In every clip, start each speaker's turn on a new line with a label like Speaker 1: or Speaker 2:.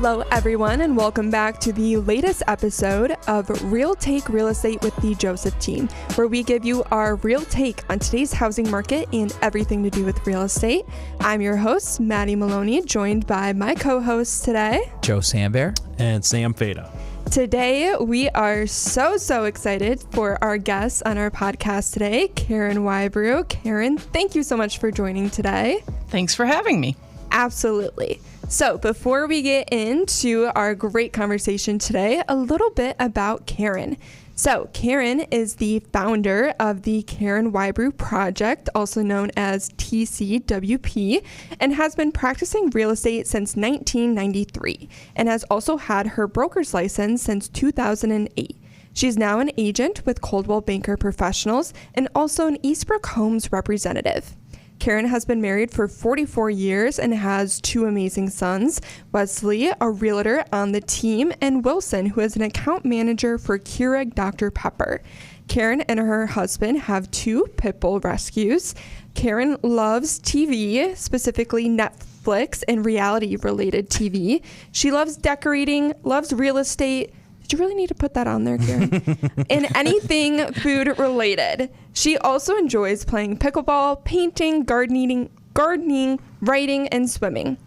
Speaker 1: Hello, everyone, and welcome back to the latest episode of Real Take Real Estate with the Joseph team, where we give you our real take on today's housing market and everything to do with real estate. I'm your host, Maddie Maloney, joined by my co-hosts today,
Speaker 2: Joe Sambear
Speaker 3: and Sam Fada.
Speaker 1: Today, we are so excited for our guests on our podcast today, Carin Whybrew. Carin, thank you so much for joining today.
Speaker 4: Thanks for having me.
Speaker 1: Absolutely. So before we get into our great conversation today, a little bit about Carin. So Carin is the founder of the Carin Whybrew Project, also known as TCWP, and has been practicing real estate since 1993 and has also had her broker's license since 2008. She's now an agent with Coldwell Banker Professionals and also an Eastbrook Homes representative. Carin has been married for 44 years and has two amazing sons, Wesley, a realtor on the team, and Wilson, who is an account manager for Keurig Dr. Pepper. Carin and her husband have two pit bull rescues. Carin loves TV, specifically Netflix and reality-related TV. She loves decorating, loves real estate. Did you really need to put that on there, Carin? And anything food related. She also enjoys playing pickleball, painting, gardening, writing, and swimming.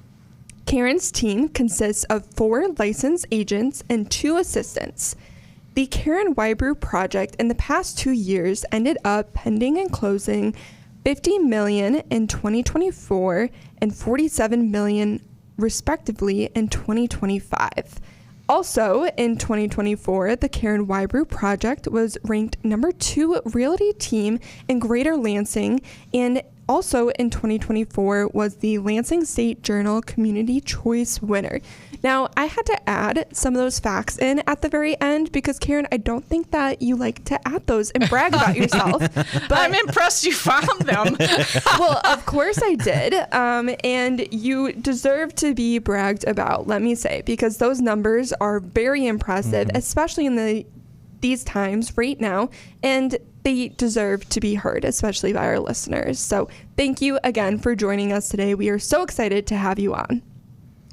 Speaker 1: Carin's team consists of 4 licensed agents and 2 assistants. The Carin Whybrew Project in the past 2 years ended up pending and closing $50 million in 2024 and $47 million respectively in 2025. Also, in 2024, the Carin Whybrew Project was ranked number 2 realty team in Greater Lansing, and also in 2024 was the Lansing State Journal Community Choice winner. Now, I had to add some of those facts in at the very end because, Carin, I don't think that you like to add those and brag about yourself.
Speaker 4: But I'm impressed you found them.
Speaker 1: Well, of course I did. And you deserve to be bragged about, let me say, because those numbers are very impressive, especially in these times right now. And they deserve to be heard, especially by our listeners. So thank you again for joining us today. We are so excited to have you on.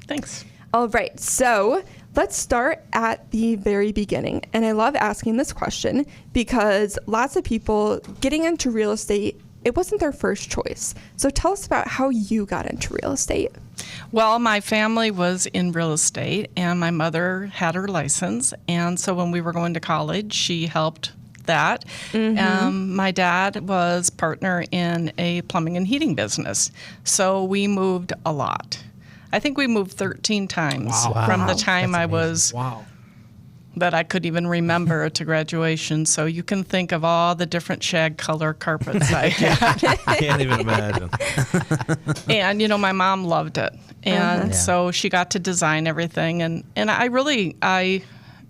Speaker 4: Thanks.
Speaker 1: All right, so let's start at the very beginning. And I love asking this question because lots of people getting into real estate, it wasn't their first choice. So tell us about how you got into real estate.
Speaker 4: Well, my family was in real estate, and my mother had her license. And so when we were going to college, she helped that. My dad was partner in a plumbing and heating business. So we moved a lot. I think we moved 13 times from the time I was that I could even remember to graduation. So you can think of all the different shag color carpets I had.
Speaker 3: I can't even imagine.
Speaker 4: And, you know, my mom loved it. And so she got to design everything. And I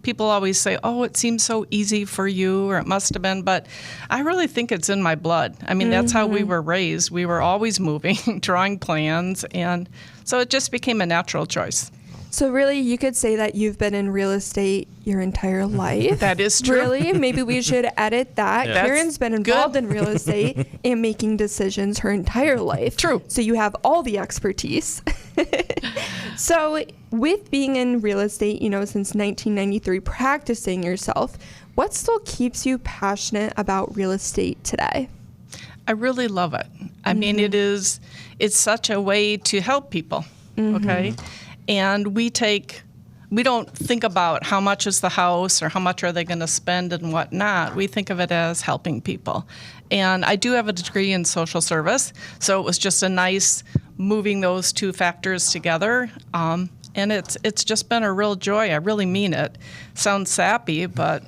Speaker 4: people always say, oh, it seems so easy for you, or it must have been. But I really think it's in my blood. I mean, that's how we were raised. We were always moving, drawing plans. And so it just became a natural choice.
Speaker 1: So really, you could say that you've been in real estate your entire life.
Speaker 4: That is true.
Speaker 1: Really? Maybe we should edit that.
Speaker 4: Yeah.
Speaker 1: Carin's been involved in real estate and making decisions her entire life.
Speaker 4: True.
Speaker 1: So you have all the expertise. So with being in real estate, you know, since 1993, practicing yourself, what still keeps you passionate about real estate today?
Speaker 4: I really love it. I mean, it's such a way to help people, okay? And we don't think about how much is the house or how much are they going to spend and whatnot. We think of it as helping people. And I do have a degree in social service, so it was just a nice moving those two factors together. And it's just been a real joy. I really mean it. Sounds sappy, but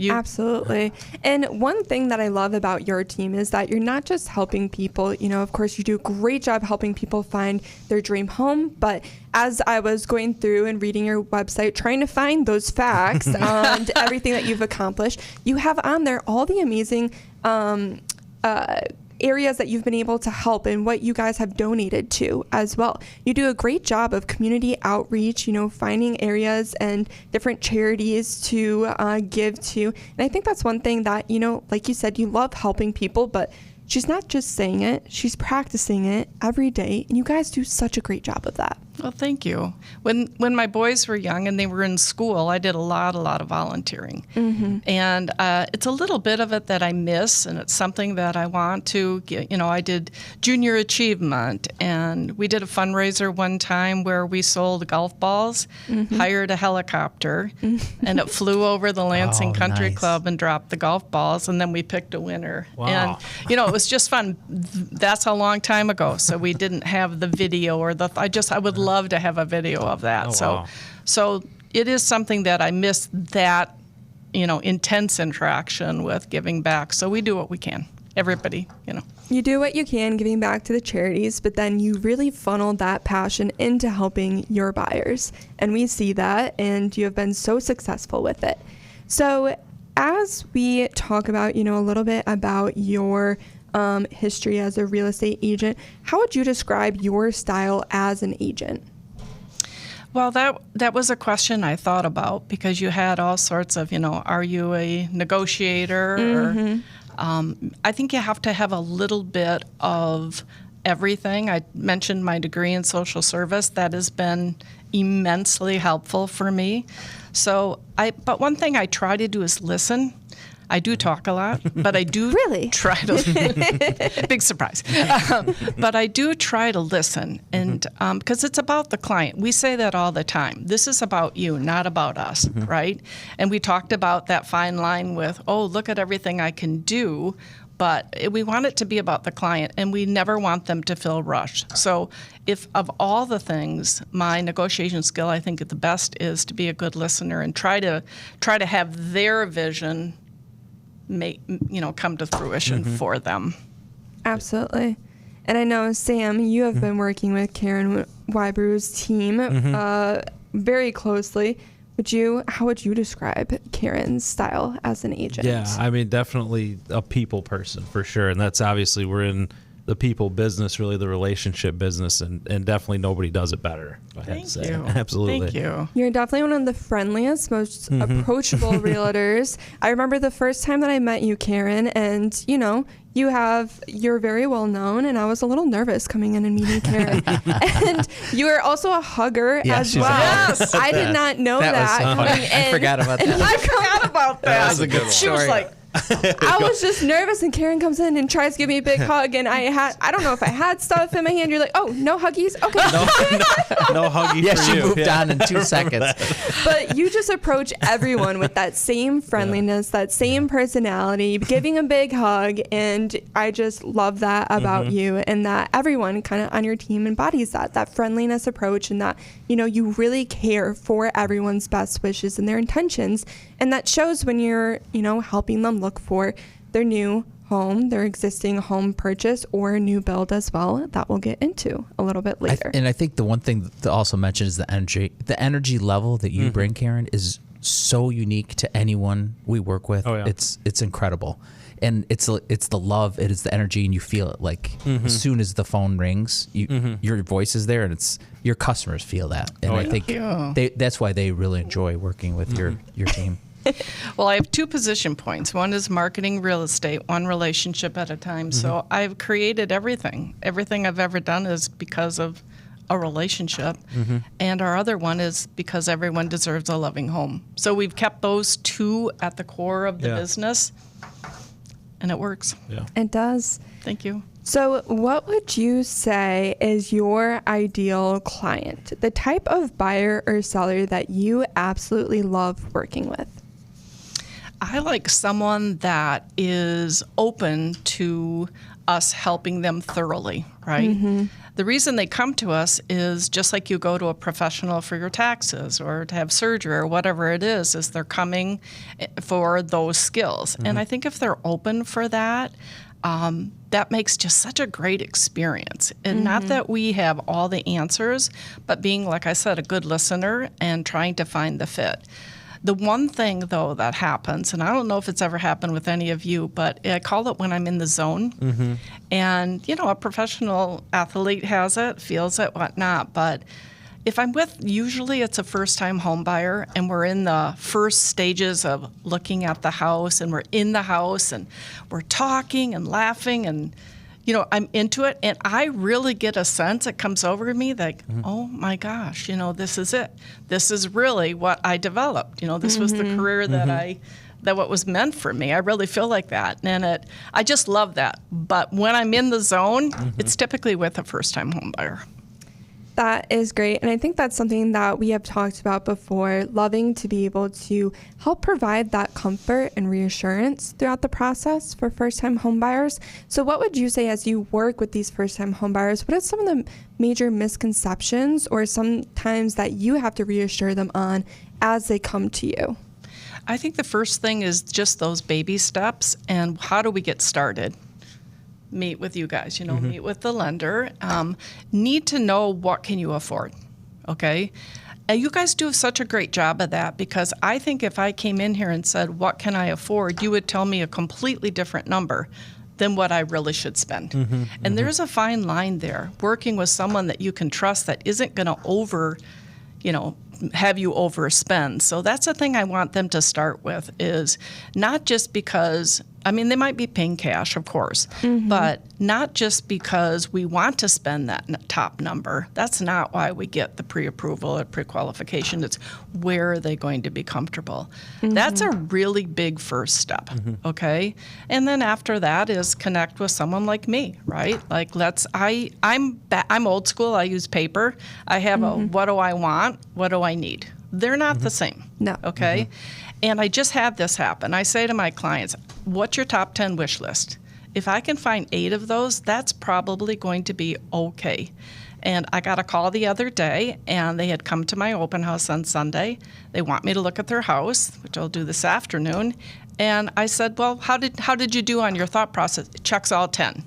Speaker 1: Absolutely. And one thing that I love about your team is that you're not just helping people. You know, of course, you do a great job helping people find their dream home. But as I was going through and reading your website, trying to find those facts and everything that you've accomplished, you have on there all the amazing areas that you've been able to help and what you guys have donated to as well. You do a great job of community outreach, you know, finding areas and different charities to give to. And I think that's one thing that, you know, like you said, you love helping people, but she's not just saying it, she's practicing it every day. And you guys do such a great job of that.
Speaker 4: Well, thank you. When my boys were young and they were in school, I did a lot of volunteering. And it's a little bit of it that I miss, and it's something that I want to get. I did junior achievement, and we did a fundraiser one time where we sold golf balls, hired a helicopter, and it flew over the Lansing Country
Speaker 2: nice.
Speaker 4: Club and dropped the golf balls, and then we picked a winner.
Speaker 3: Wow.
Speaker 4: And, it was just fun. That's a long time ago, so we didn't have the video or I would love to have a video of that.
Speaker 3: Oh,
Speaker 4: so
Speaker 3: wow.
Speaker 4: so it is something that I miss, that intense interaction with giving back. So we do what we can. Everybody.
Speaker 1: You do what you can giving back to the charities, but then you really funneled that passion into helping your buyers. And we see that, and you have been so successful with it. So as we talk about, a little bit about your history as a real estate agent, how would you describe your style as an agent?
Speaker 4: Well, that was a question I thought about, because you had all sorts of, are you a negotiator? Or, I think you have to have a little bit of everything. I mentioned my degree in social service. That has been immensely helpful for me. But one thing I try to do is listen. I do talk a lot, but I do
Speaker 1: Really?
Speaker 4: try to. Big surprise. But I do try to listen, and because it's about the client. We say that all the time. This is about you, not about us, right? And we talked about that fine line with, look at everything I can do, but we want it to be about the client, and we never want them to feel rushed. So if of all the things, my negotiation skill, I think the best is to be a good listener and try to have their vision come to fruition for them.
Speaker 1: Absolutely. And I know, Sam, you have been working with Carin Whybrew's team very closely. How would you describe Carin's style as an agent?
Speaker 3: Yeah, I mean, definitely a people person for sure. And that's obviously, we're in the people business, really the relationship business, and definitely nobody does it better.
Speaker 4: Thank you.
Speaker 3: Absolutely.
Speaker 4: Thank you.
Speaker 1: You're definitely one of the friendliest, most approachable realtors. I remember the first time that I met you, Carin, and you're very well known, and I was a little nervous coming in and meeting Carin. And you are also a hugger as well.
Speaker 4: Yes.
Speaker 1: I did not know that.
Speaker 2: So
Speaker 1: coming in.
Speaker 2: I forgot about that.
Speaker 4: I forgot about that.
Speaker 2: That was a good
Speaker 4: She was
Speaker 2: story.
Speaker 4: like,
Speaker 1: I was just nervous, and Carin comes in and tries to give me a big hug, and I don't know if I had stuff in my hand. You're like, oh, no huggies? Okay.
Speaker 3: No huggy
Speaker 2: Yeah,
Speaker 3: for
Speaker 2: she
Speaker 3: you.
Speaker 2: moved on in 2 seconds.
Speaker 1: But you just approach everyone with that same friendliness, that same personality, giving a big hug, and I just love that about you, and that everyone kind of on your team embodies that friendliness approach, and that, you really care for everyone's best wishes and their intentions, and that shows when you're, helping them look for their new home, their existing home purchase, or a new build as well, that we'll get into a little bit later.
Speaker 2: And I think the one thing to also mention is the energy. The energy level that you bring, Carin, is so unique to anyone we work with.
Speaker 3: Oh, yeah.
Speaker 2: It's incredible. And it's the love, it is the energy, and you feel it. Like as soon as the phone rings, your voice is there, and your customers feel that. And I think that's why they really enjoy working with your team.
Speaker 4: well, I have 2 position points. One is marketing real estate, one relationship at a time. So I've created everything. Everything I've ever done is because of a relationship. And our other one is because everyone deserves a loving home. So we've kept those 2 at the core of the business, and it works.
Speaker 3: Yeah.
Speaker 1: It does.
Speaker 4: Thank you.
Speaker 1: So what would you say is your ideal client, the type of buyer or seller that you absolutely love working with?
Speaker 4: I like someone that is open to us helping them thoroughly, right? The reason they come to us is just like you go to a professional for your taxes or to have surgery or whatever it is they're coming for those skills. And I think if they're open for that, that makes just such a great experience. And not that we have all the answers, but being, like I said, a good listener and trying to find the fit. The one thing, though, that happens, and I don't know if it's ever happened with any of you, but I call it when I'm in the zone. And, a professional athlete has it, feels it, whatnot. But, if I'm usually it's a first-time home buyer, and we're in the first stages of looking at the house, and we're in the house, and we're talking and laughing, and I'm into it, and I really get a sense, it comes over me like, oh my gosh, this is it. This is really what I developed. This was the career that what was meant for me. I really feel like that, and I just love that. But when I'm in the zone, it's typically with a first-time home buyer.
Speaker 1: That is great. And I think that's something that we have talked about before, loving to be able to help provide that comfort and reassurance throughout the process for first-time homebuyers. So what would you say as you work with these first-time homebuyers, what are some of the major misconceptions or sometimes that you have to reassure them on as they come to you?
Speaker 4: I think the first thing is just those baby steps, and how do we get started? Meet with you guys, meet with the lender. Need to know what can you afford, okay? And you guys do such a great job of that, because I think if I came in here and said, what can I afford, you would tell me a completely different number than what I really should spend. And there's a fine line there, working with someone that you can trust that isn't going to have you overspend. So that's the thing I want them to start with, is not just because, they might be paying cash, of course, but not just because we want to spend that top number. That's not why we get the pre-approval or pre-qualification. It's where are they going to be comfortable. That's a really big first step, okay? And then after that is connect with someone like me, right? Like I'm old school. I use paper. I have a what do I want? What do I need? They're not the same.
Speaker 1: No.
Speaker 4: Okay? And I just had this happen. I say to my clients, what's your top 10 wish list? If I can find 8 of those, that's probably going to be okay. And I got a call the other day, and they had come to my open house on Sunday. They want me to look at their house, which I'll do this afternoon. And I said, well, how did you do on your thought process? It checks all 10.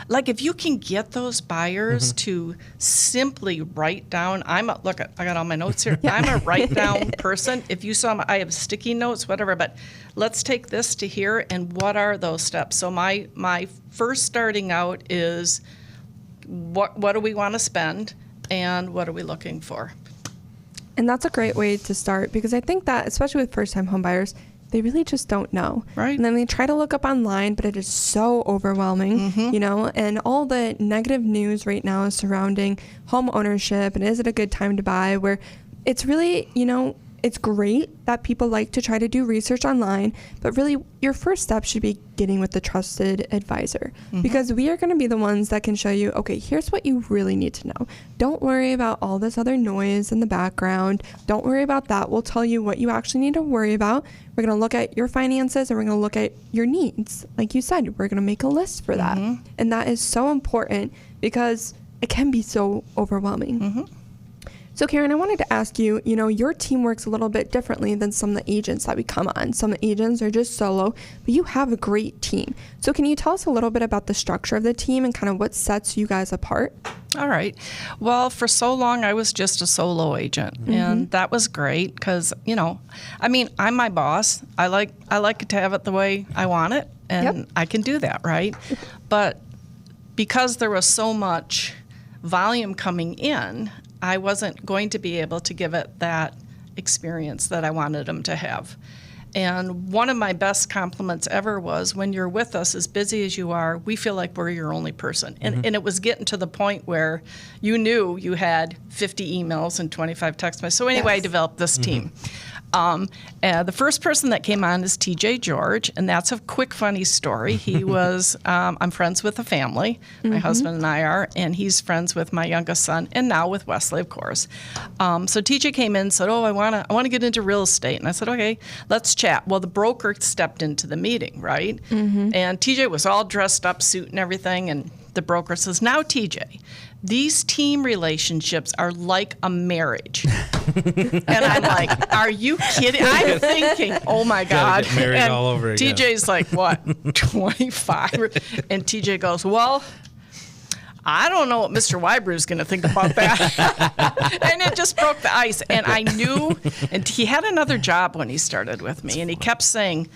Speaker 4: Like, if you can get those buyers to simply write down, I got all my notes here. I'm a write down person. If you saw I have sticky notes, whatever, but let's take this to here, and what are those steps? So my first starting out is what do we want to spend, and what are we looking for?
Speaker 1: And that's a great way to start, because I think that, especially with first-time home buyers, they really just don't know.
Speaker 4: Right.
Speaker 1: And then they try to look up online, but it is so overwhelming, and all the negative news right now is surrounding home ownership and is it a good time to buy, where it's really, it's great that people like to try to do research online, but really your first step should be getting with the trusted advisor, because we are going to be the ones that can show you, okay, here's what you really need to know. Don't worry about all this other noise in the background. Don't worry about that. We'll tell you what you actually need to worry about. We're going to look at your finances, and we're going to look at your needs. Like you said, we're going to make a list for that. And that is so important, because it can be so overwhelming. So Carin, I wanted to ask you, your team works a little bit differently than some of the agents that we come on. Some agents are just solo, but you have a great team. So can you tell us a little bit about the structure of the team and kind of what sets you guys apart?
Speaker 4: All right. Well, for so long, I was just a solo agent, and that was great because, I'm my boss. I like to have it the way I want it, and I can do that, right? But because there was so much volume coming in, I wasn't going to be able to give it that experience that I wanted them to have. And one of my best compliments ever was, when you're with us, as busy as you are, we feel like we're your only person. And it was getting to the point where you knew you had 50 emails and 25 text messages. So anyway, I developed this team. The first person that came on is TJ George, and that's a quick, funny story. He was, I'm friends with the family, my husband and I are, and he's friends with my youngest son, and now with Wesley, of course. So TJ came in and said, I want to get into real estate. And I said, okay, let's chat. Well, the broker stepped into the meeting, right? And TJ was all dressed up, suit and everything, and the broker says, now TJ, these team relationships are like a marriage. And I'm like, are you kidding? I'm thinking, oh my God.
Speaker 3: Get married
Speaker 4: and
Speaker 3: all over again.
Speaker 4: TJ's like, what, 25? And TJ goes, well, I don't know what Mr. Whybrew is going to think about that. And it just broke the ice. And I knew, and he had another job when he started with me, and he kept saying,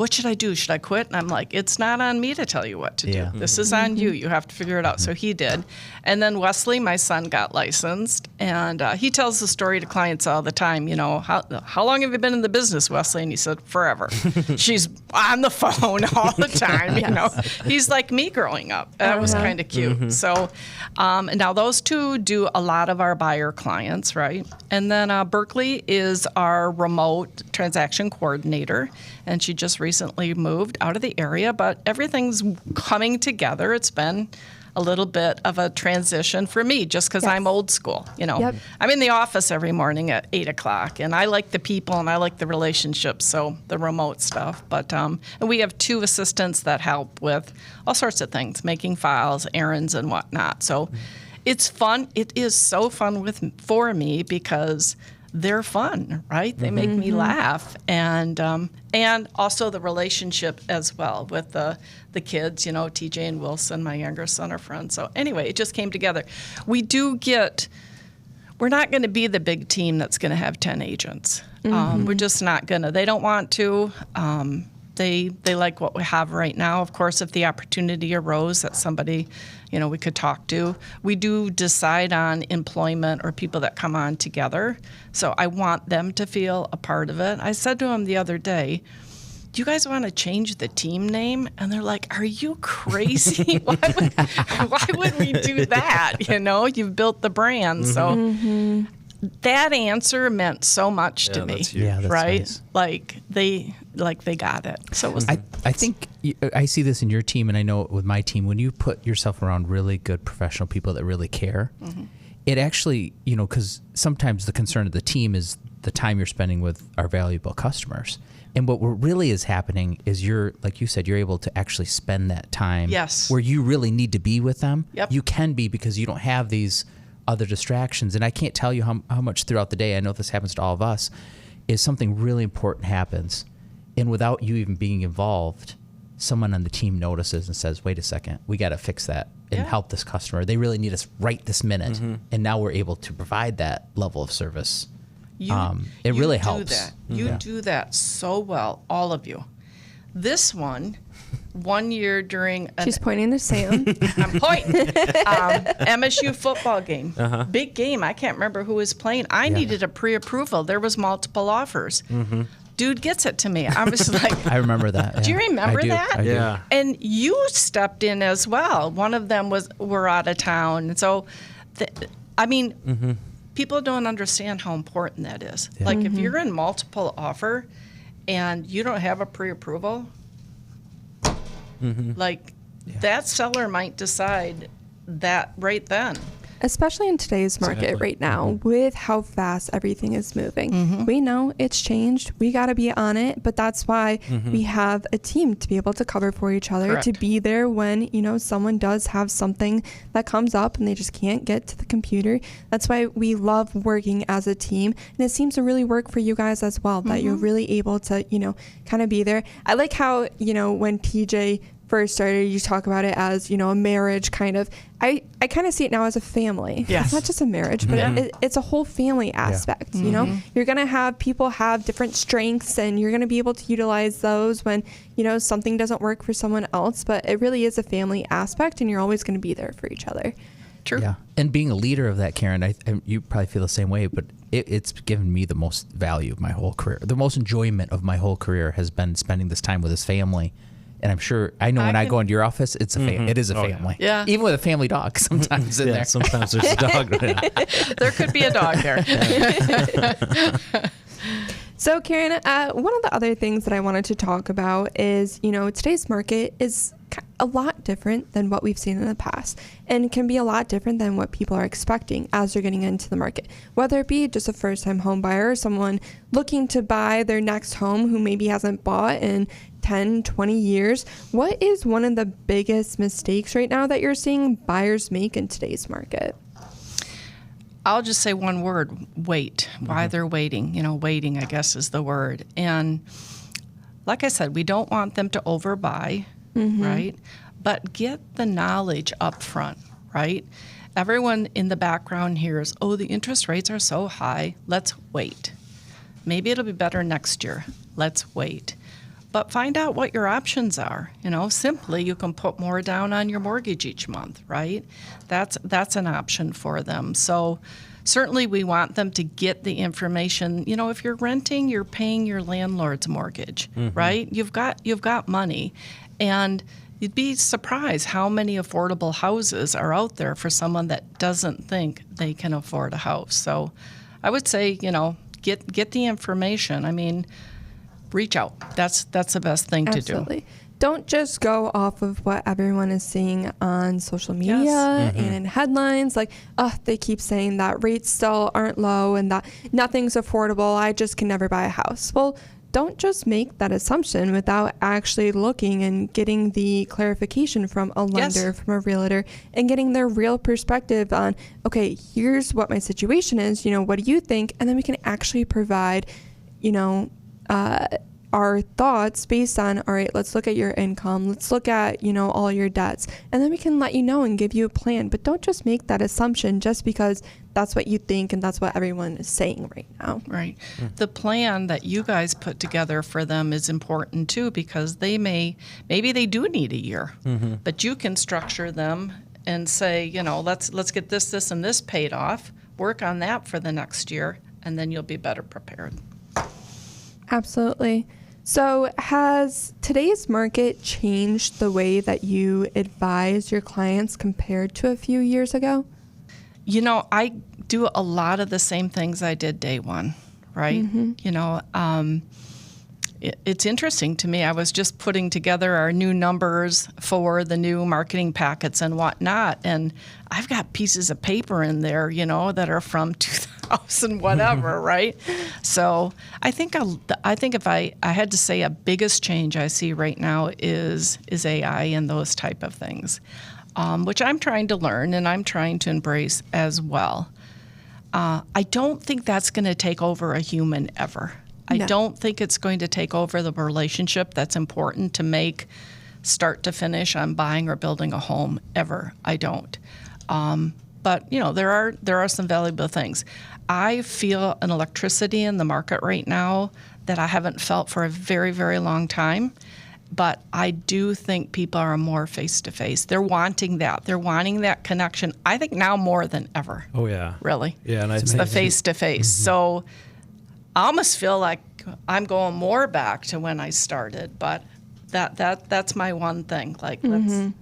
Speaker 4: what should I do? Should I quit? And I'm like, it's not on me to tell you what to
Speaker 2: Yeah.
Speaker 4: do. This is on you. You have to figure it out. So he did. And then Wesley, my son, got licensed. And he tells the story to clients all the time. You know, how long have you been in the business, Wesley? And he said, forever. She's on the phone all the time. You know, he's like me growing up. That was kind of cute. So and now those two do a lot of our buyer clients, right? And then Berkeley is our remote transaction coordinator. And she just recently moved out of the area, but everything's coming together. It's been a little bit of a transition for me just because I'm old school. You know,
Speaker 1: Yep.
Speaker 4: I'm in the office every morning at 8 o'clock, and I like the people and I like the relationships, so the remote stuff. But and we have 2 assistants that help with all sorts of things, making files, errands, and whatnot. So it's fun. It is so fun for me because they're fun, right? They make me laugh, and also the relationship as well with the kids. You know, TJ and Wilson, my younger son, are friends. So anyway, it just came together. We're not going to be the big team that's going to have 10 agents. We're just not going to. They don't want to. They like what we have right now. Of course, if the opportunity arose that somebody, you know, we could talk to, we do decide on employment or people that come on together. So I want them to feel a part of it. I said to them the other day, do you guys want to change the team name? And they're like, are you crazy? Why would we do that? You know, you've built the brand. So that answer meant so much to me,
Speaker 2: that's
Speaker 4: right?
Speaker 2: nice.
Speaker 4: Like they got it. So it was.
Speaker 2: I think I see this in your team, and I know with my team, when you put yourself around really good professional people that really care, it actually, you know, because sometimes the concern of the team is the time you're spending with our valuable customers. And what really is happening is you're, like you said, you're able to actually spend that time where you really need to be with them.
Speaker 4: Yep.
Speaker 2: You can be, because you don't have these other distractions. And I can't tell you how much throughout the day, I know this happens to all of us, is something really important happens. And without you even being involved, someone on the team notices and says, wait a second, we got to fix that and help this customer. They really need us right this minute. And now we're able to provide that level of service. It really helps.
Speaker 4: You do that so well, all of you. This one year during
Speaker 1: She's pointing to Sam.
Speaker 4: I'm pointing. MSU football game. Big game. I can't remember who was playing. I needed a pre-approval. There was multiple offers. Dude gets it to me. I was like,
Speaker 2: I remember that.
Speaker 4: Do you remember that?
Speaker 2: I do.
Speaker 3: Yeah.
Speaker 4: And you stepped in as well. One of them were out of town. And so, people don't understand how important that is.
Speaker 2: Yeah.
Speaker 4: Like if you're in multiple offer and you don't have a pre-approval, that seller might decide that right then.
Speaker 1: Especially in today's market right now, with how fast everything is moving. We know it's changed. We got to be on it, but that's why we have a team to be able to cover for each other,
Speaker 4: Correct.
Speaker 1: to be there when, you know, someone does have something that comes up and they just can't get to the computer. That's why we love working as a team, and it seems to really work for you guys as well, that you're really able to, you know, kind of be there. I like how, you know, when TJ first started, you talk about it as, you know, a marriage kind of. I kind of see it now as a family.
Speaker 4: Yes.
Speaker 1: It's not just a marriage, but it's a whole family aspect. You know, you're going to have people have different strengths, and you're going to be able to utilize those when, you know, something doesn't work for someone else. But it really is a family aspect, and you're always going to be there for each other.
Speaker 4: True.
Speaker 2: Yeah. And being a leader of that, Carin, you probably feel the same way, but it's given me the most value of my whole career. The most enjoyment of my whole career has been spending this time with his family. And I'm sure, I know when I go into your office, it's it is a family.
Speaker 4: Yeah.
Speaker 2: Even with a family dog sometimes in there.
Speaker 3: Sometimes there's a dog.
Speaker 4: There could be a dog there.
Speaker 1: So, Carin, one of the other things that I wanted to talk about is, you know, today's market is a lot different than what we've seen in the past, and can be a lot different than what people are expecting as they're getting into the market, whether it be just a first-time home buyer or someone looking to buy their next home who maybe hasn't bought in 10, 20 years. What is one of the biggest mistakes right now that you're seeing buyers make in today's market?
Speaker 4: I'll just say one word: wait. Why they're waiting. You know, waiting, I guess, is the word. And like I said, we don't want them to overbuy, right? But get the knowledge up front, right? Everyone in the background hears, oh, the interest rates are so high. Let's wait. Maybe it'll be better next year. Let's wait. but find out what your options are. Simply you can put more down on your mortgage each month, right? That's an option for them. So certainly we want them to get the information. If you're renting, you're paying your landlord's mortgage, right? You've got money, and you'd be surprised how many affordable houses are out there for someone that doesn't think they can afford a house. So I would say, get the information. I mean, reach out. That's the best thing to do.
Speaker 1: Absolutely. Don't just go off of what everyone is seeing on social media
Speaker 4: Yes.
Speaker 1: and in headlines. Like, they keep saying that rates still aren't low and that nothing's affordable. I just can never buy a house. Well, don't just make that assumption without actually looking and getting the clarification from a lender,
Speaker 4: Yes.
Speaker 1: from a realtor, and getting their real perspective on, okay, here's what my situation is. What do you think? And then we can actually provide, our thoughts based on, all right, let's look at your income. Let's look at, all your debts. And then we can let you know and give you a plan. But don't just make that assumption just because that's what you think and that's what everyone is saying right now.
Speaker 4: Right. The plan that you guys put together for them is important too, because maybe they do need a year, but you can structure them and say, let's get this, and this paid off, work on that for the next year, and then you'll be better prepared.
Speaker 1: Absolutely. So has today's market changed the way that you advise your clients compared to a few years ago?
Speaker 4: I do a lot of the same things I did day one, right? It's interesting to me. I was just putting together our new numbers for the new marketing packets and whatnot, and I've got pieces of paper in there, that are from 2000 whatever, right? So I think if I had to say a biggest change I see right now is AI and those type of things, which I'm trying to learn and I'm trying to embrace as well. I don't think that's going to take over a human ever. I don't think it's going to take over the relationship that's important to make start to finish on buying or building a home ever. I don't. But there are some valuable things. I feel an electricity in the market right now that I haven't felt for a very, very long time. But I do think people are more face-to-face. They're wanting that. They're wanting that connection, I think now more than ever.
Speaker 3: Oh, yeah.
Speaker 4: Really.
Speaker 3: Yeah, and
Speaker 4: it's the face-to-face. So I almost feel like I'm going more back to when I started. But that's my one thing. Like, let's,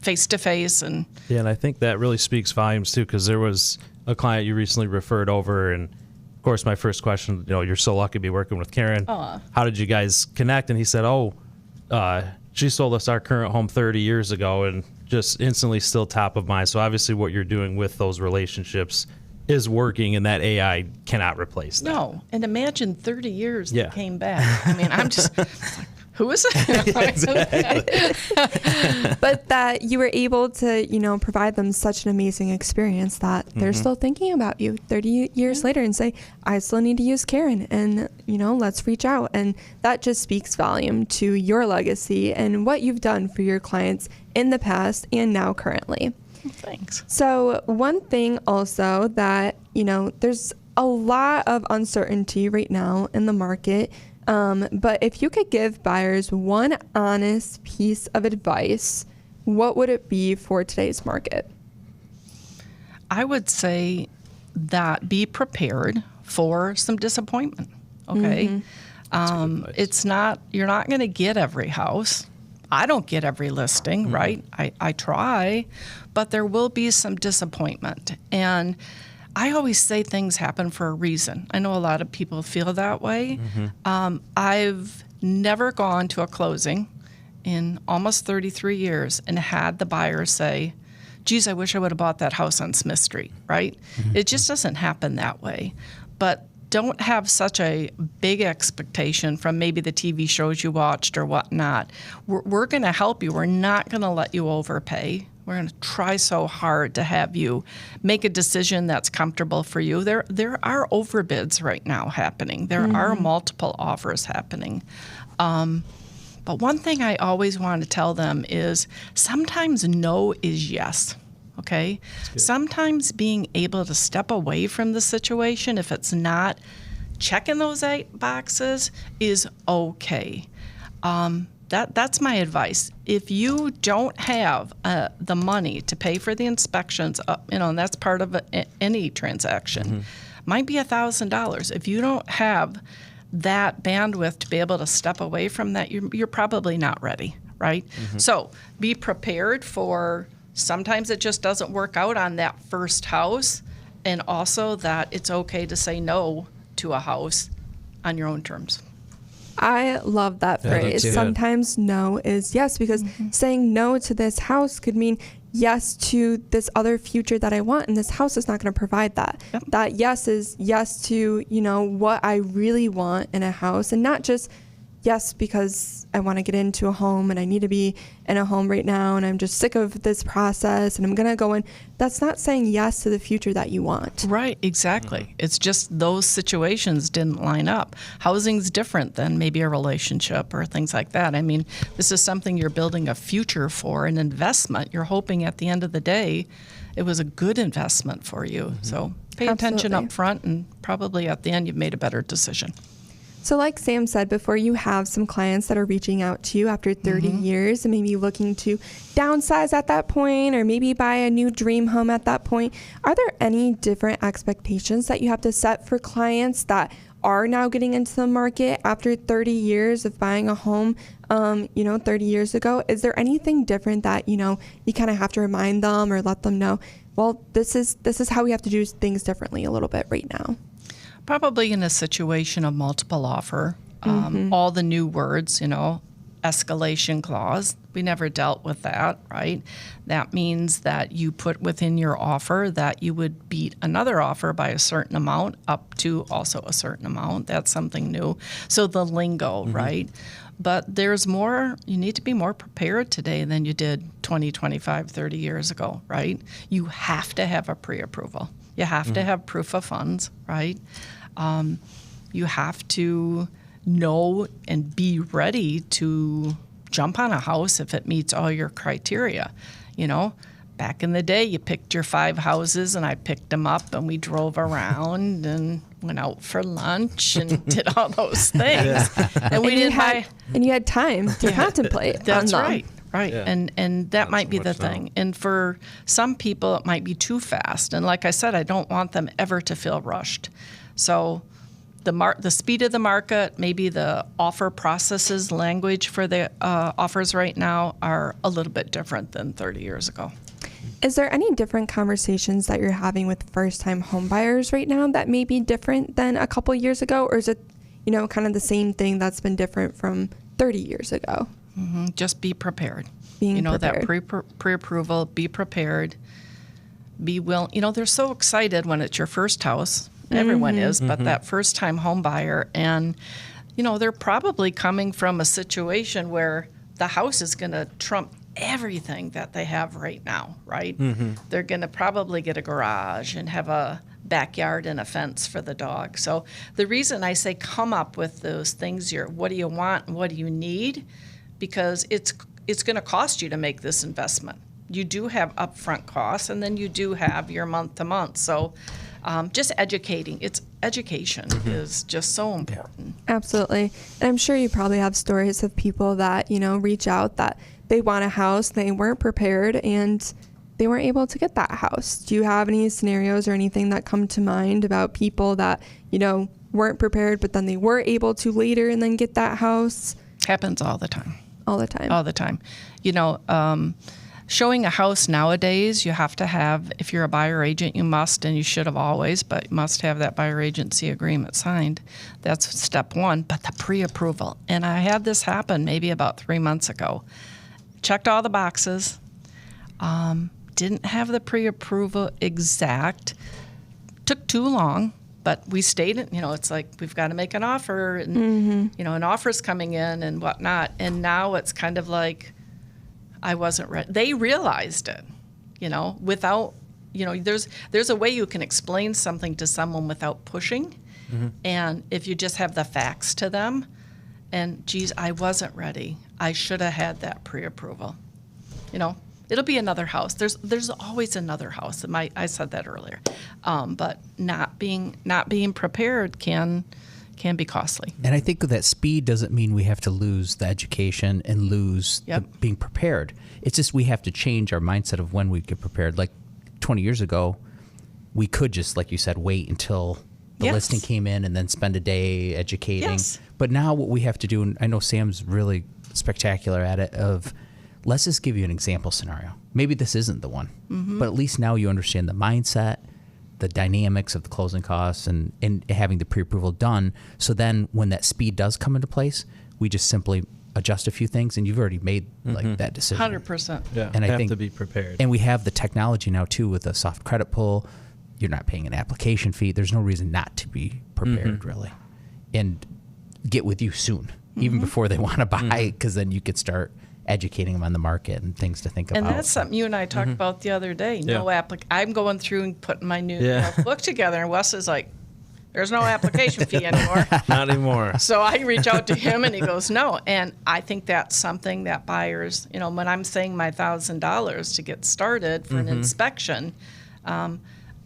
Speaker 4: face-to-face. And
Speaker 3: I think that really speaks volumes, too, because there was a client you recently referred over, and of course, my first question, you're so lucky to be working with Carin. How did you guys connect? And he said, she sold us our current home 30 years ago, and just instantly still top of mind. So obviously what you're doing with those relationships is working, and that AI cannot replace that.
Speaker 4: No. And imagine 30 years that came back. I mean, I'm just like, who is it?
Speaker 1: But that you were able to, provide them such an amazing experience that they're still thinking about you 30 years later and say, I still need to use Carin, and, let's reach out. And that just speaks volume to your legacy and what you've done for your clients in the past and now currently.
Speaker 4: Thanks.
Speaker 1: So one thing also that, there's a lot of uncertainty right now in the market. But if you could give buyers one honest piece of advice, what would it be for today's market?
Speaker 4: I would say that be prepared for some disappointment. Okay. It's not, you're not going to get every house. I don't get every listing, right? I try, but there will be some disappointment. And I always say things happen for a reason. I know a lot of people feel that way. I've never gone to a closing in almost 33 years and had the buyer say, geez, I wish I would have bought that house on Smith Street, right? It just doesn't happen that way. But don't have such a big expectation from maybe the TV shows you watched or whatnot. We're going to help you. We're not going to let you overpay. We're going to try so hard to have you make a decision that's comfortable for you. There are overbids right now happening. There are multiple offers happening. But one thing I always want to tell them is sometimes no is yes. Okay? Sometimes being able to step away from the situation, if it's not checking those 8 boxes, is okay. That's my advice. If you don't have the money to pay for the inspections, and that's part of any transaction, might be $1,000. If you don't have that bandwidth to be able to step away from that, you're probably not ready, right? So be prepared for sometimes it just doesn't work out on that first house, and also that it's okay to say no to a house on your own terms.
Speaker 1: I love that phrase. Sometimes no is yes, because saying no to this house could mean yes to this other future that I want, and this house is not going to provide that. Yep. That yes is yes to, what I really want in a house, and not just yes because I want to get into a home and I need to be in a home right now and I'm just sick of this process and I'm going to go in. That's not saying yes to the future that you want.
Speaker 4: Right, exactly. It's just those situations didn't line up. Housing's different than maybe a relationship or things like that. I mean, this is something you're building a future for, an investment. You're hoping at the end of the day it was a good investment for you. So pay attention up front, and probably at the end you've made a better decision.
Speaker 1: So like Sam said before, you have some clients that are reaching out to you after 30 years and maybe looking to downsize at that point or maybe buy a new dream home at that point. Are there any different expectations that you have to set for clients that are now getting into the market after 30 years of buying a home, 30 years ago? Is there anything different that, you kind of have to remind them or let them know, well, this is how we have to do things differently a little bit right now?
Speaker 4: Probably in a situation of multiple offer, all the new words, escalation clause. We never dealt with that, right? That means that you put within your offer that you would beat another offer by a certain amount up to also a certain amount. That's something new. So the lingo, right? But there's more, you need to be more prepared today than you did 20, 25, 30 years ago, right? You have to have a pre-approval. You have to have proof of funds, right? You have to know and be ready to jump on a house if it meets all your criteria. Back in the day, you picked your 5 houses, and I picked them up, and we drove around and went out for lunch and did all those things. And
Speaker 1: you had time to contemplate.
Speaker 4: That's
Speaker 1: on them.
Speaker 4: right. Right. Yeah. And that might be the thing. And for some people, it might be too fast. And like I said, I don't want them ever to feel rushed. So the speed of the market, maybe the offer processes, language for the offers right now are a little bit different than 30 years ago.
Speaker 1: Is there any different conversations that you're having with first-time home buyers right now that may be different than a couple years ago? Or is it, kind of the same thing that's been different from 30 years ago?
Speaker 4: Just be prepared.
Speaker 1: Prepared.
Speaker 4: That pre-approval, be prepared, be willing. They're so excited when it's your first house. Everyone is, but that first-time home buyer, and, they're probably coming from a situation where the house is going to trump everything that they have right now, right? They're going to probably get a garage and have a backyard and a fence for the dog. So the reason I say come up with those things, what do you want and what do you need? Because it's going to cost you to make this investment. You do have upfront costs, and then you do have your month-to-month. So just educating. Education is just so important.
Speaker 1: Absolutely. And I'm sure you probably have stories of people that, reach out that they want a house, they weren't prepared, and they weren't able to get that house. Do you have any scenarios or anything that come to mind about people that, weren't prepared, but then they were able to later and then get that house?
Speaker 4: Happens all the time.
Speaker 1: All the time.
Speaker 4: All the time. Showing a house nowadays, you have to have, if you're a buyer agent, you must, and you should have always, but you must have that buyer agency agreement signed. That's step one, but the pre-approval. And I had this happen maybe about 3 months ago. Checked all the boxes, didn't have the pre-approval exact, took too long. But we stayed, it's like we've got to make an offer, and an offer's coming in and whatnot. And now it's kind of like I wasn't ready. They realized it, without, there's a way you can explain something to someone without pushing. And if you just have the facts to them, and geez, I wasn't ready. I should have had that pre-approval. It'll be another house. There's always another house. I said that earlier, but not being prepared can can be costly.
Speaker 2: And I think that speed doesn't mean we have to lose the education and lose being prepared. It's just we have to change our mindset of when we get prepared. Like 20 years ago, we could just, like you said, wait until the listing came in and then spend a day educating.
Speaker 4: Yes.
Speaker 2: But now what we have to do, and I know Sam's really spectacular at it, of let's just give you an example scenario. Maybe this isn't the one, but at least now you understand the mindset, the dynamics of the closing costs, and having the pre-approval done. So then when that speed does come into place, we just simply adjust a few things, and you've already made like that decision.
Speaker 4: 100%.
Speaker 3: Yeah,
Speaker 2: and I
Speaker 3: have
Speaker 2: think
Speaker 3: to be prepared.
Speaker 2: And we have the technology now too with a soft credit pull. You're not paying an application fee. There's no reason not to be prepared, really, and get with you soon, even before they want to buy, because then you could start educating them on the market and things to think about.
Speaker 4: And that's something you and I talked about the other day. I'm going through and putting my new book together, and Wes is like, there's no application fee anymore.
Speaker 3: Not anymore.
Speaker 4: So I reach out to him, and he goes, no. And I think that's something that buyers, when I'm saying my $1,000 to get started for an inspection,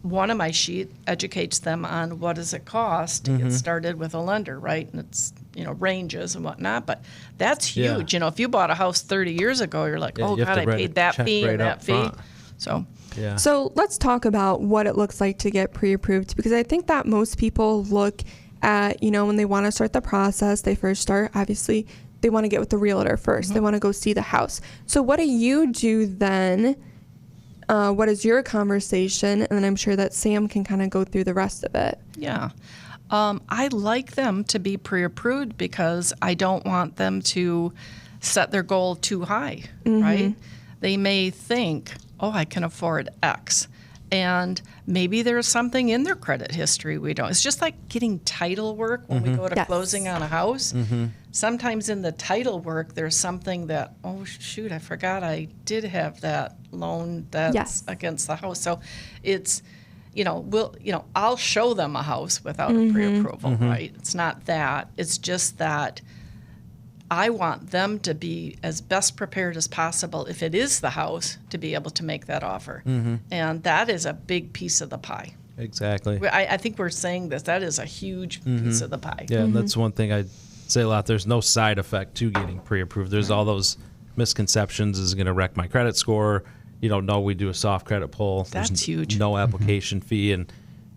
Speaker 4: one of my sheet educates them on what does it cost to get started with a lender, right? And it's, ranges and whatnot, but that's huge. If you bought a house 30 years ago, you're like, oh God, I paid that fee and that fee. So
Speaker 1: let's talk about what it looks like to get pre-approved, because I think that most people look at, when they want to start the process, they first start, obviously, they want to get with the realtor first. They want to go see the house. So what do you do then? What is your conversation? And then I'm sure that Sam can kind of go through the rest of it.
Speaker 4: Yeah. I like them to be pre-approved because I don't want them to set their goal too high, right? They may think, oh, I can afford X. And maybe there's something in their credit history we don't. It's just like getting title work when we go to closing on a house. Sometimes in the title work, there's something that, oh, shoot, I forgot I did have that loan that's against the house. So it's, I'll show them a house without a pre-approval, right? It's not that. It's just that I want them to be as best prepared as possible, if it is the house, to be able to make that offer. And that is a big piece of the pie.
Speaker 3: Exactly.
Speaker 4: I think we're saying this. That is a huge piece of the pie.
Speaker 3: Yeah, and that's one thing I say a lot. There's no side effect to getting pre-approved. There's all those misconceptions. Is it going to wreck my credit score? No, we do a soft credit pull.
Speaker 4: That's huge.
Speaker 3: No application fee. And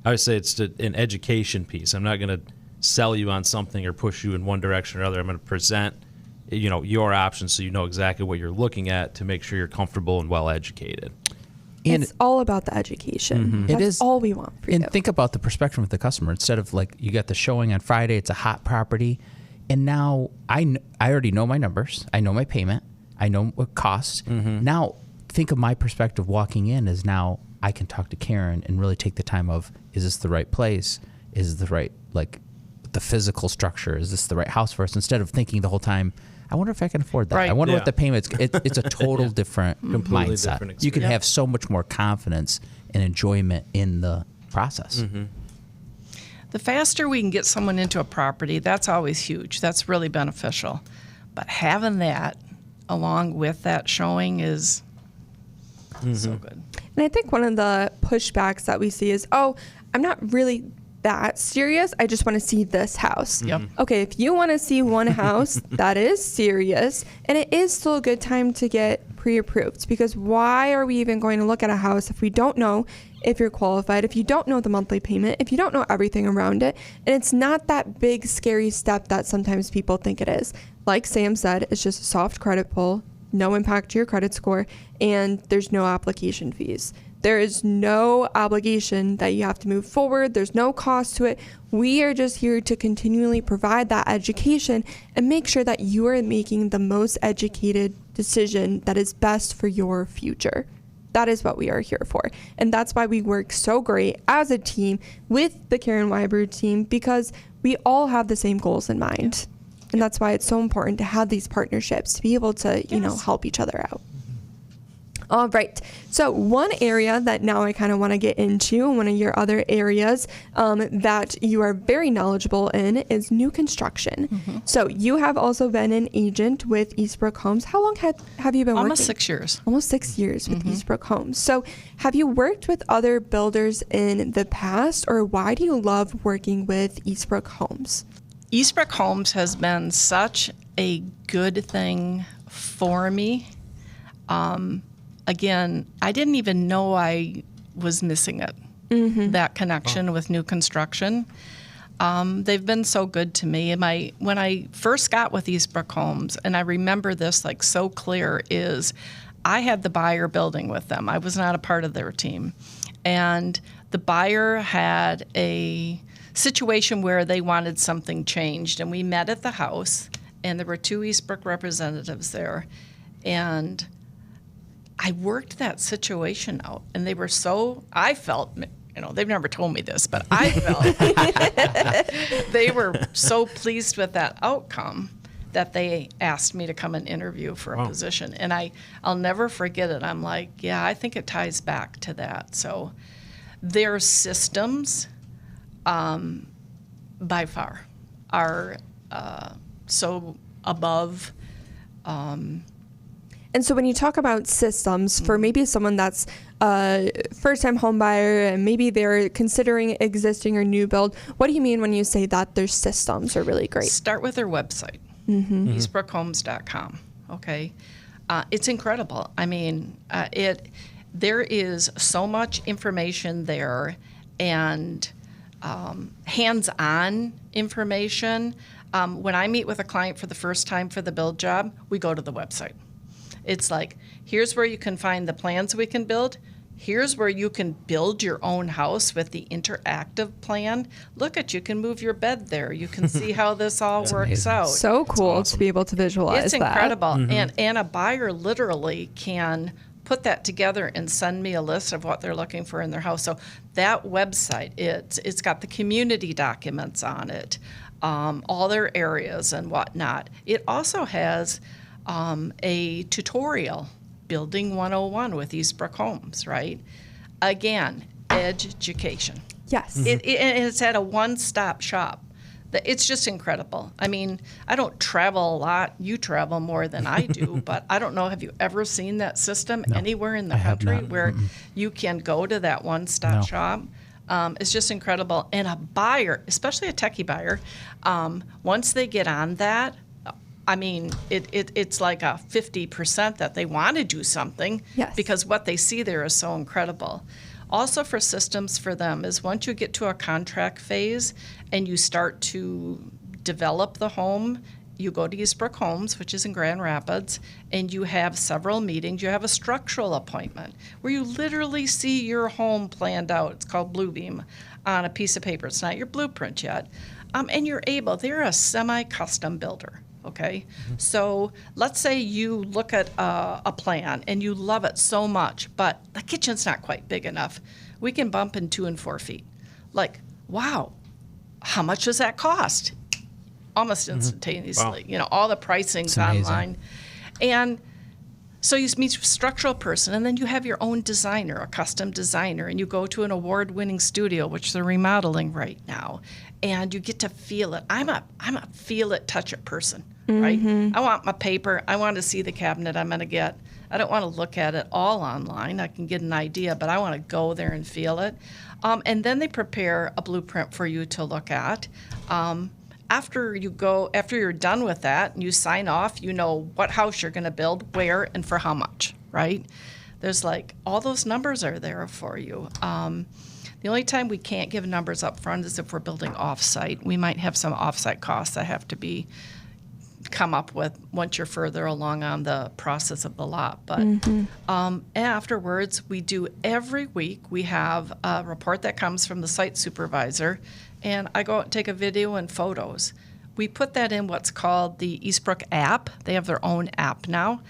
Speaker 3: I would say it's an education piece. I'm not going to sell you on something or push you in one direction or other. I'm going to present, your options so you know exactly what you're looking at to make sure you're comfortable and well educated.
Speaker 1: And it's all about the education. That's all we want for you.
Speaker 2: And think about the perspective of the customer. Instead of like you got the showing on Friday, it's a hot property, and now I already know my numbers. I know my payment. I know what costs. Now think of my perspective walking in as now I can talk to Carin and really take the time of, is this the right place? Is this the right, the physical structure? Is this the right house for us? Instead of thinking the whole time, I wonder if I can afford that.
Speaker 4: Right.
Speaker 2: I wonder what the payment's. It's a total different mindset.
Speaker 3: Different
Speaker 2: you can have so much more confidence and enjoyment in the process.
Speaker 4: The faster we can get someone into a property, that's always huge. That's really beneficial. But having that along with that showing is so good.
Speaker 1: And I think one of the pushbacks that we see is, oh, I'm not really that serious. I just want to see this house. Okay, if you want to see one house, that is serious. And it is still a good time to get pre-approved, because why are we even going to look at a house if we don't know if you're qualified, if you don't know the monthly payment, if you don't know everything around it? And it's not that big, scary step that sometimes people think it is. Like Sam said, it's just a soft credit pull, no impact to your credit score, and there's no application fees. There is no obligation that you have to move forward. There's no cost to it. We are just here to continually provide that education and make sure that you are making the most educated decision that is best for your future. That is what we are here for. And that's why we work so great as a team with the Carin Whybrew team, because we all have the same goals in mind. And that's why it's so important to have these partnerships, to be able to, help each other out. All right. So one area that now I kind of want to get into, one of your other areas that you are very knowledgeable in, is new construction. So you have also been an agent with Eastbrook Homes. How long have you been working?
Speaker 4: Almost 6 years.
Speaker 1: Almost 6 years with Eastbrook Homes. So have you worked with other builders in the past, or why do you love working with Eastbrook Homes?
Speaker 4: Eastbrook Homes has been such a good thing for me. Again, I didn't even know I was missing it, that connection with new construction. They've been so good to me. When I first got with Eastbrook Homes, and I remember this like so clear, is I had the buyer building with them. I was not a part of their team. And the buyer had a situation where they wanted something changed, and we met at the house, and there were 2 Eastbrook representatives there. And I worked that situation out, and they were I felt, they've never told me this, but I felt they were so pleased with that outcome that they asked me to come and interview for a position. And I'll never forget it. I'm like, yeah, I think it ties back to that. So their systems, by far, are so above.
Speaker 1: And so when you talk about systems, for maybe someone that's a first-time home buyer and maybe they're considering existing or new build, what do you mean when you say that their systems are really great?
Speaker 4: Start with their website, eastbrookhomes.com, okay? It's incredible. I mean, there is so much information there, and hands-on information. When I meet with a client for the first time for the build job, we go to the website. It's like, here's where you can find the plans we can build. Here's where you can build your own house with the interactive plan. Look you can move your bed there. You can see how this all works
Speaker 2: amazing.
Speaker 4: out.
Speaker 1: So cool to be able to visualize
Speaker 4: It's
Speaker 1: that.
Speaker 4: incredible. And a buyer literally can put that together and send me a list of what they're looking for in their house. So that website, it's got the community documents on it, all their areas and whatnot. It also has a tutorial, Building 101 with Eastbrook Homes, right? Again, education.
Speaker 1: Yes.
Speaker 4: It's at a one-stop shop. It's just incredible. I mean, I don't travel a lot. You travel more than I do, but I don't know, have you ever seen that system anywhere in the country where you can go to that one-stop shop? It's just incredible. And a buyer, especially a techie buyer, once they get on that, I mean, it's like a 50% that they want to do something because what they see there is so incredible. Also for systems for them is once you get to a contract phase and you start to develop the home, you go to Eastbrook Homes, which is in Grand Rapids, and you have several meetings. You have a structural appointment where you literally see your home planned out. It's called Bluebeam on a piece of paper. It's not your blueprint yet. And they're a semi-custom builder. Okay, so let's say you look at a plan and you love it so much, but the kitchen's not quite big enough. We can bump in 2 and 4 feet. Like, wow, how much does that cost? Almost instantaneously.
Speaker 3: Wow.
Speaker 4: All the pricing's online. And so you meet a structural person, and then you have your own designer, a custom designer, and you go to an award-winning studio, which they're remodeling right now, and you get to feel it. I'm a feel it, touch it person, right? I want my paper. I want to see the cabinet I'm going to get. I don't want to look at it all online. I can get an idea, but I want to go there and feel it. And then they prepare a blueprint for you to look at. After you're done with that and you sign off, you know what house you're going to build, where, and for how much, right? There's all those numbers are there for you. The only time we can't give numbers up front is if we're building off-site. We might have some off-site costs that have to be come up with once you're further along on the process of the lot. But afterwards, we do every week, we have a report that comes from the site supervisor, and I go out and take a video and photos. We put that in what's called the Eastbrook app. They have their own app now.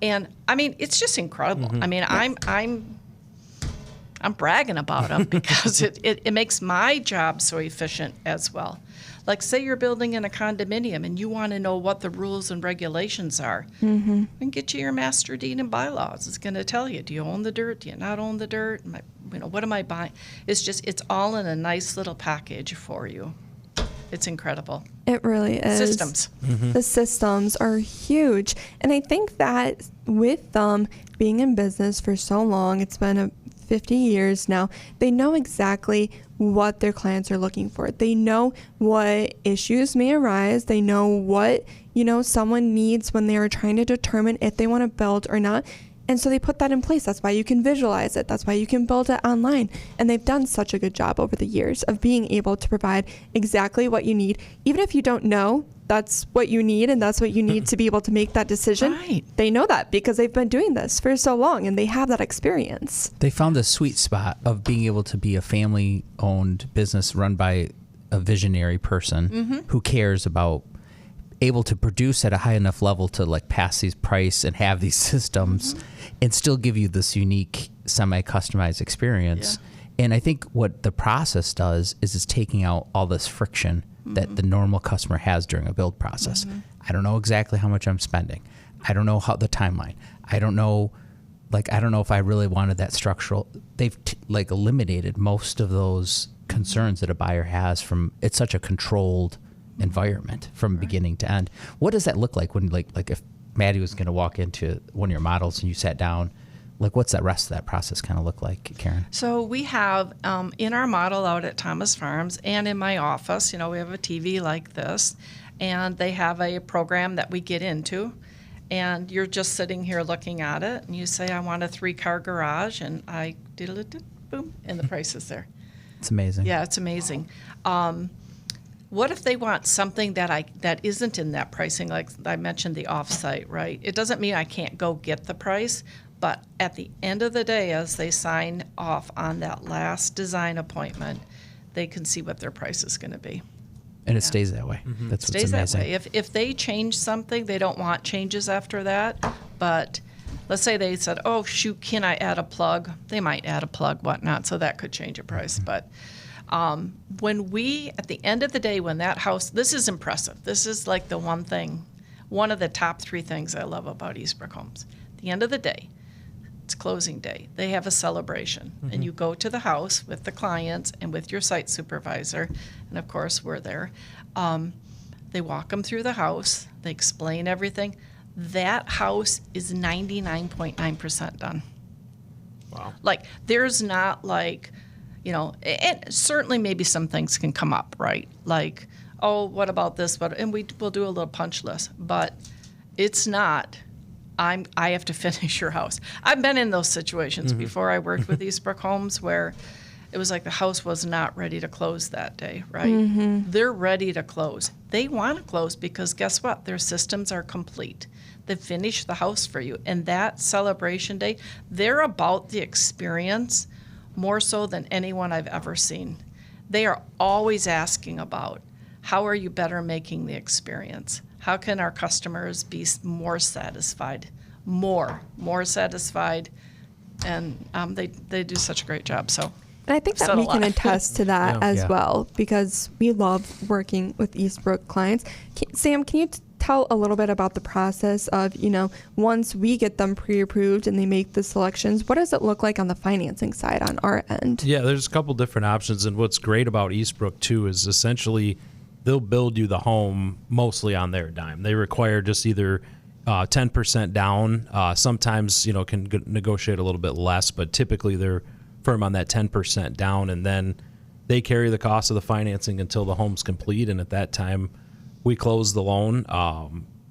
Speaker 4: And I mean, it's just incredible. I mean, I'm bragging about them because it makes my job so efficient as well. Like, say you're building in a condominium and you want to know what the rules and regulations are. And get you your master deed and bylaws. It's going to tell you, do you own the dirt? Do you not own the dirt? What am I buying? It's all in a nice little package for you. It's incredible.
Speaker 1: It really is.
Speaker 4: Systems.
Speaker 1: The systems are huge. And I think that with them being in business for so long, it's been a 50 years now. They know exactly what their clients are looking for. They know what issues may arise. They know what, someone needs when they are trying to determine if they want to build or not. And so they put that in place. That's why you can visualize it. That's why you can build it online. And they've done such a good job over the years of being able to provide exactly what you need. Even if you don't know that's what you need and that's what you need to be able to make that decision,
Speaker 4: right.
Speaker 1: They know that because they've been doing this for so long and they have that experience.
Speaker 2: They found the sweet spot of being able to be a family-owned business run by a visionary person who cares about able to produce at a high enough level to like pass these price and have these systems and still give you this unique semi-customized experience. Yeah. And I think what the process does is it's taking out all this friction that the normal customer has during a build process. I don't know exactly how much I'm spending. I don't know how the timeline. I don't know if I really wanted that structural. They've eliminated most of those concerns that a buyer has from, it's such a controlled environment from beginning to end. What does that look like when like if Maddie was going to walk into one of your models and you sat down, what's that rest of that process kind of look like, Carin?
Speaker 4: So we have in our model out at Thomas Farms and in my office, we have a TV like this, and they have a program that we get into, and you're just sitting here looking at it, and you say, I want a 3-car garage, and I boom, and the price is there.
Speaker 2: It's amazing.
Speaker 4: Yeah, it's amazing. What if they want something that isn't in that pricing? Like I mentioned, the offsite, right? It doesn't mean I can't go get the price, but at the end of the day, as they sign off on that last design appointment, they can see what their price is going to be.
Speaker 2: And it stays that way. That's what's
Speaker 4: Stays
Speaker 2: amazing.
Speaker 4: that way. If they change something, they don't want changes after that. But let's say they said, oh, shoot, can I add a plug? They might add a plug, whatnot, so that could change a price. But when we, at the end of the day, when that house, this is impressive. This is like the one of the top 3 things I love about Eastbrook Homes. At the end of the day, it's closing day. They have a celebration. And you go to the house with the clients and with your site supervisor. And of course, we're there. They walk them through the house. They explain everything. That house is 99.9% done.
Speaker 3: Wow.
Speaker 4: There's not and certainly maybe some things can come up, right? Like, oh, what about this? And we'll do a little punch list. But it's not, I have to finish your house. I've been in those situations before. I worked with Eastbrook Homes where it was like the house was not ready to close that day, right? They're ready to close. They want to close because guess what? Their systems are complete. They've finished the house for you. And that celebration day, they're about the experience more so than anyone I've ever seen. They are always asking about, how are you better making the experience? How can our customers be more satisfied? More satisfied. And they do such a great job. So,
Speaker 1: and I think that we can attest to that as well, because we love working with Eastbrook clients. Sam, can you tell a little bit about the process of, once we get them pre-approved and they make the selections, what does it look like on the financing side on our end? Yeah,
Speaker 3: there's a couple different options. And what's great about Eastbrook, too, is essentially they'll build you the home mostly on their dime. They require just either 10% down. Sometimes, can negotiate a little bit less, but typically they're firm on that 10% down. And then they carry the cost of the financing until the home's complete. And at that time, we close the loan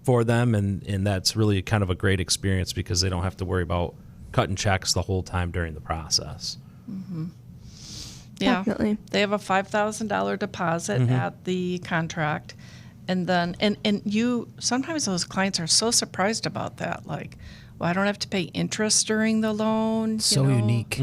Speaker 3: for them, and that's really kind of a great experience because they don't have to worry about cutting checks the whole time during the process.
Speaker 4: Yeah,
Speaker 1: definitely.
Speaker 4: They have a $5,000 deposit at the contract, and then and you sometimes those clients are so surprised about that, like, well, I don't have to pay interest during the loan.
Speaker 2: So unique.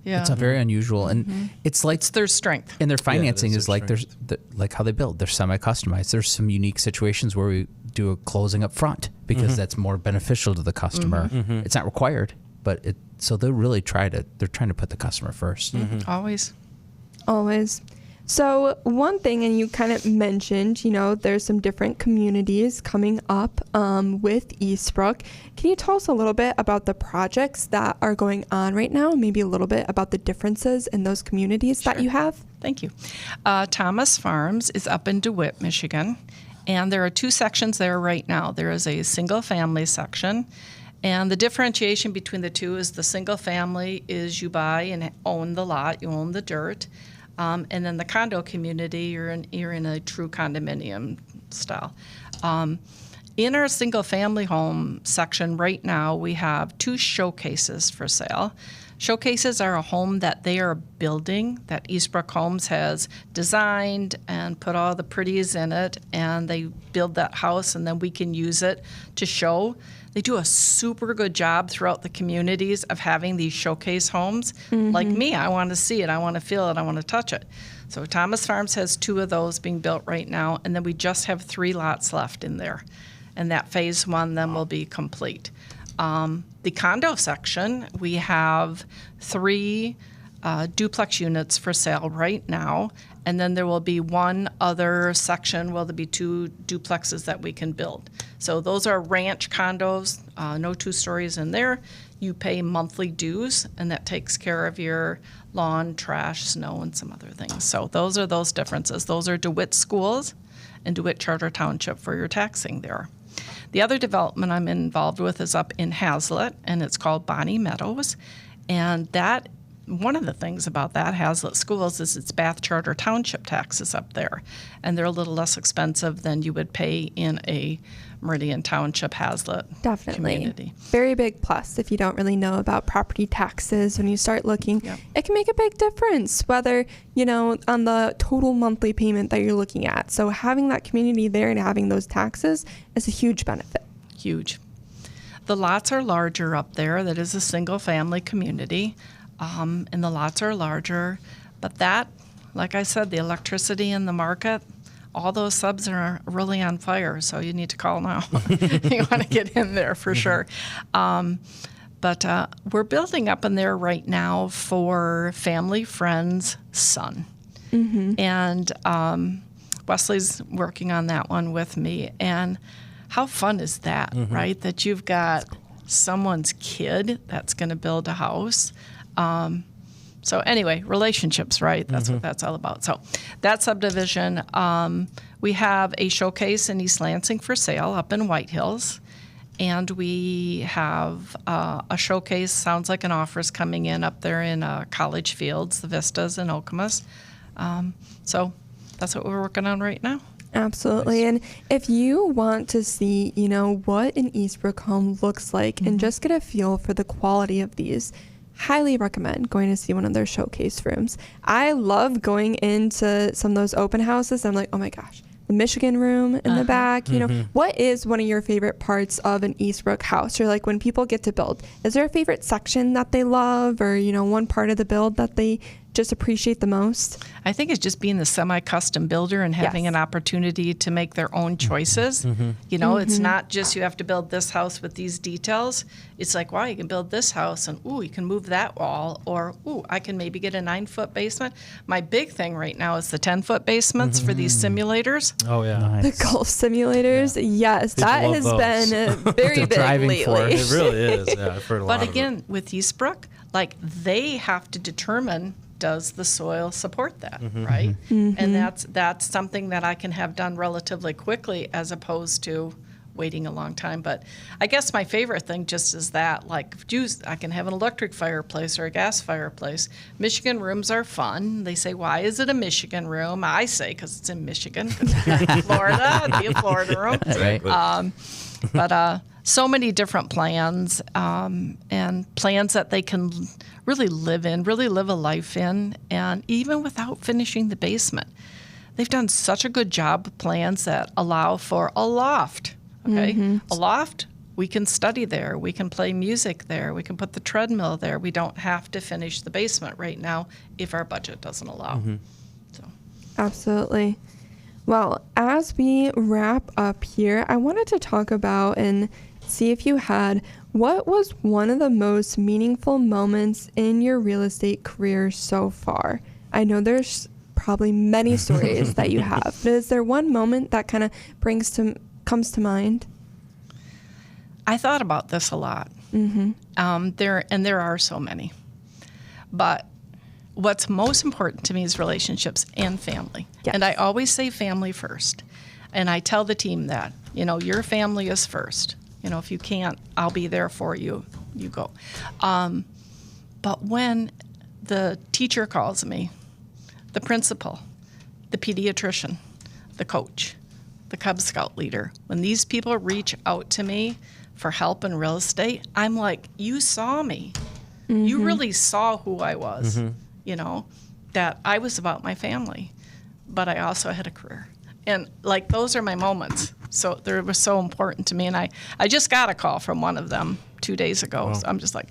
Speaker 4: Yeah,
Speaker 2: it's a very unusual, and it's like
Speaker 4: their strength.
Speaker 2: And their financing is like there's like how they build. They're semi-customized. There's some unique situations where we do a closing up front because that's more beneficial to the customer. It's not required, but so they're trying to put the customer first.
Speaker 4: Always.
Speaker 1: So one thing, and you kind of mentioned, there's some different communities coming up with Eastbrook. Can you tell us a little bit about the projects that are going on right now? Maybe a little bit about the differences in those communities that you have?
Speaker 4: Thank you. Thomas Farms is up in DeWitt, Michigan, and there are 2 sections there right now. There is a single family section, And the differentiation between the two is the single family is you buy and own the lot, you own the dirt. And then the condo community, you're in a true condominium style. In our single family home section right now, we have 2 showcases for sale. Showcases are a home that they are building, that Eastbrook Homes has designed and put all the pretties in it, and they build that house, and then we can use it to show. They do a super good job throughout the communities of having these showcase homes. Like me, I want to see it, I want to feel it, I want to touch it. So Thomas Farms has 2 of those being built right now, and then we just have 3 lots left in there. And that phase 1 then will be complete. The condo section, we have 3 duplex units for sale right now, and then there will be 1 other section where there'll be 2 duplexes that we can build. So those are ranch condos, no 2 stories in there. You pay monthly dues, and that takes care of your lawn, trash, snow, and some other things. So those are those differences. Those are DeWitt schools and DeWitt Charter Township for your taxing there. The other development I'm involved with is up in Hazlet, and it's called Bonnie Meadows. And that, one of the things about that Hazlet Schools is it's Bath Charter Township taxes up there. And they're a little less expensive than you would pay in a Meridian Township Hazlet community.
Speaker 1: Very big plus if you don't really know about property taxes. When you start looking, it can make a big difference whether, on the total monthly payment that you're looking at. So having that community there and having those taxes is a huge benefit.
Speaker 4: Huge. The lots are larger up there. That is a single family community, and the lots are larger. But that, like I said, the electricity in the market, all those subs are really on fire, so you need to call now. You want to get in there for sure. But we're building up in there right now for family, friends, son. And Wesley's working on that one with me. And how fun is that, right? That you've got someone's kid that's going to build a house. So anyway, relationships, right? That's what that's all about. So that subdivision, we have a showcase in East Lansing for sale up in White Hills. And we have a showcase, sounds like an offer is coming in up there in College Fields, the Vistas in Okemos. So that's what we're working on right now.
Speaker 1: Absolutely. Nice. And if you want to see, what an Eastbrook home looks like and just get a feel for the quality of these, highly recommend going to see one of their showcase rooms. I love going into some of those open houses. I'm like, oh my gosh, the Michigan room in the back. What is one of your favorite parts of an Eastbrook house? Or like when people get to build, is there a favorite section that they love or, one part of the build that they just appreciate the most?
Speaker 4: I think it's just being the semi-custom builder and having an opportunity to make their own choices. It's not just you have to build this house with these details. It's like, wow, you can build this house and, ooh, you can move that wall, or, ooh, I can maybe get a 9-foot basement. My big thing right now is the 10-foot basements for these simulators.
Speaker 3: Oh, yeah.
Speaker 1: Nice. The golf simulators. Yeah. Yes,
Speaker 3: People
Speaker 1: that has
Speaker 3: those.
Speaker 1: Been very big lately.
Speaker 3: It really is. Yeah, I've heard a lot
Speaker 4: But
Speaker 3: of
Speaker 4: again, with Eastbrook, like they have to determine, does the soil support that, right? And that's something that I can have done relatively quickly as opposed to waiting a long time. But I guess my favorite thing just is that, like, I can have an electric fireplace or a gas fireplace. Michigan rooms are fun. They say, why is it a Michigan room? I say, because it's in Michigan. Florida, it'd be a Florida room.
Speaker 2: That's right.
Speaker 4: But so many different plans and plans that they can really live in, really live a life in, and even without finishing the basement. They've done such a good job of plans that allow for a loft, okay? A loft, we can study there, we can play music there, we can put the treadmill there. We don't have to finish the basement right now if our budget doesn't allow. So.
Speaker 1: Absolutely. Well, as we wrap up here, I wanted to talk about and see if you had, what was one of the most meaningful moments in your real estate career so far? I know there's probably many stories that you have, but is there one moment that kind of comes to mind?
Speaker 4: I thought about this a lot. There are so many. But what's most important to me is relationships and family.
Speaker 1: Yes.
Speaker 4: And I always say family first. And I tell the team that, your family is first. You know, if you can't, I'll be there for you. You go. But when the teacher calls me, the principal, the pediatrician, the coach, the Cub Scout leader, when these people reach out to me for help in real estate, I'm like, you saw me. You really saw who I was, you know, that I was about my family, but I also had a career. And like, those are my moments. So they were so important to me. And I just got a call from one of them 2 days ago. Wow. So I'm just like,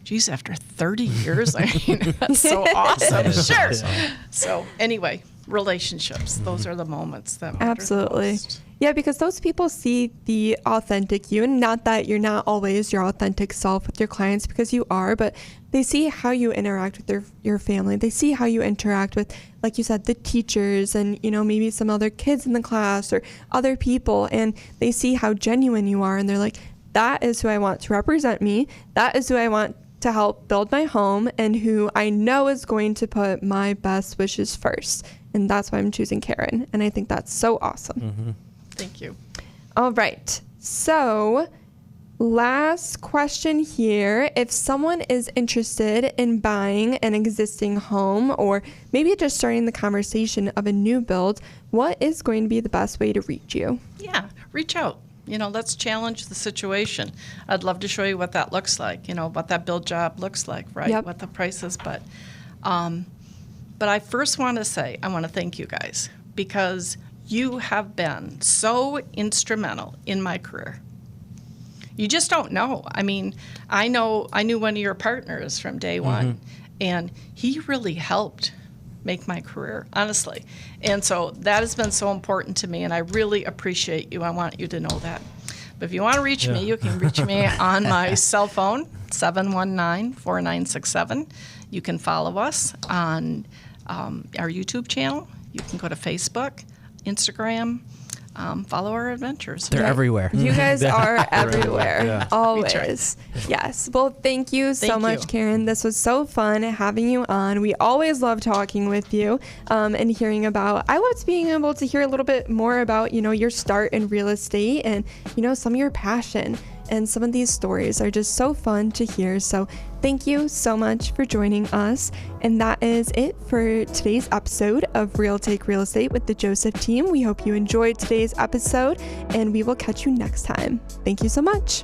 Speaker 4: geez, after 30 years, I mean, that's so awesome. Sure. Awesome. So anyway, relationships, those are the moments that matter.
Speaker 1: Absolutely.
Speaker 4: Most.
Speaker 1: Yeah, because those people see the authentic you, and not that you're not always your authentic self with your clients, because you are, but they see how you interact with your family. They see how you interact with, like you said, the teachers and, you know, maybe some other kids in the class or other people, and they see how genuine you are, and they're like, that is who I want to represent me. That is who I want to help build my home, and who I know is going to put my best wishes first. And that's why I'm choosing Carin. And I think that's so awesome.
Speaker 4: Thank you.
Speaker 1: All right. So last question here. If someone is interested in buying an existing home, or maybe just starting the conversation of a new build, what is going to be the best way to reach you?
Speaker 4: Yeah, reach out. You know, let's challenge the situation. I'd love to show you what that looks like, you know, what that build job looks like, right?
Speaker 1: Yep.
Speaker 4: What the price is. But I first want to say, I want to thank you guys, because you have been so instrumental in my career. You just don't know. I mean, I knew one of your partners from day one, and he really helped make my career, honestly. And so that has been so important to me, and I really appreciate you. I want you to know that. But if you want to reach me, you can reach me on my cell phone, 719-4967. You can follow us on our YouTube channel. You can go to Facebook, Instagram, follow our adventures.
Speaker 2: They're everywhere.
Speaker 1: You guys are everywhere.
Speaker 3: Yeah.
Speaker 1: Always. Yes. Well, thank you so much, Carin. This was so fun having you on. We always love talking with you and hearing about, I was being able to hear a little bit more about, you know, your start in real estate and, you know, some of your passion. And some of these stories are just so fun to hear. So thank you so much for joining us. And that is it for today's episode of Real Take Real Estate with the Joseph team. We hope you enjoyed today's episode, and we will catch you next time. Thank you so much.